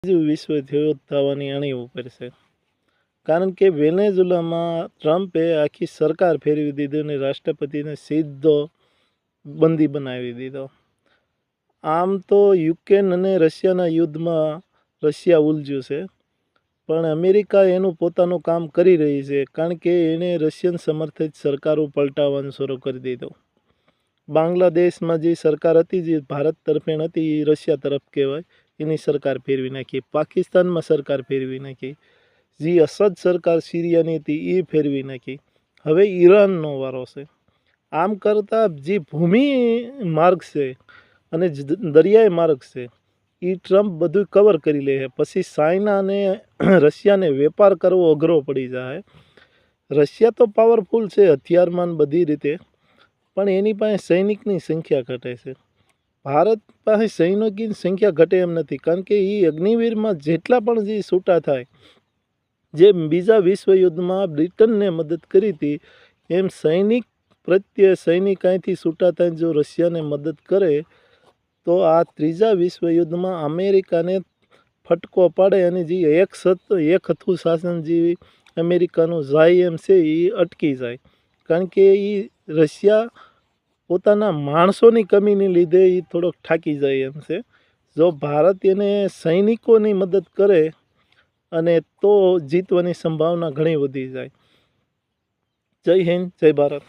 વિશ્વ યુદ્ધ થવાની અણી ઉપર છે. કારણ કે વેનેઝુલામાં ટ્રમ્પે આખી સરકાર ફેરવી દીધી અને રાષ્ટ્રપતિને સીધો બંદી બનાવી દીધો. આમ તો યુક્રેન અને રશિયાના યુદ્ધમાં રશિયા ઉલઝ્યું છે, પણ અમેરિકા એનું પોતાનું કામ કરી રહી છે, કારણ કે એણે રશિયન સમર્થિત સરકારો પલટાવવાનું શરૂ કરી દીધો. બાંગ્લાદેશમાં જે સરકાર હતી, જે ભારત તરફેણ હતી, એ રશિયા તરફ કહેવાય, એની સરકાર ફેરવી નાખી. પાકિસ્તાનમાં સરકાર ફેરવી નાખી. જે અસદ સરકાર સિરિયાની હતી એ ફેરવી નાખી. હવે ઈરાનનો વારો છે. આમ કરતાં જે ભૂમિ માર્ગ છે અને દરિયાઈ માર્ગ છે એ ટ્રમ્પ બધું કવર કરી લે છે. પછી ચાઇના અને રશિયાને વેપાર કરવો અઘરો પડી જાય. રશિયા તો પાવરફુલ છે હથિયારમાં બધી રીતે, પણ એની પાસે સૈનિકની સંખ્યા ઘટે છે. ભારત પાસે સૈનિકની સંખ્યા ઘટે એમ નથી, કારણ કે એ અગ્નિવીરમાં જેટલા પણ જે છૂટા થાય, જે બીજા વિશ્વયુદ્ધમાં બ્રિટનને મદદ કરી હતી, એમ સૈનિક પ્રત્યે સૈનિક અહીંથી છૂટા થાય જો રશિયાને મદદ કરે તો આ ત્રીજા વિશ્વયુદ્ધમાં અમેરિકાને ફટકો પાડે અને જે એક હતું શાસન જેવી અમેરિકાનું જાય એમ છે એ અટકી જાય. કારણ કે એ રશિયા પોતાના માણસોની કમીને લીધે એ થોડોક થાકી જાય એમ છે. જો ભારત એને સૈનિકોની મદદ કરે અને તો જીતવાની સંભાવના ઘણી વધી જાય. જય હિન્દ, જય ભારત.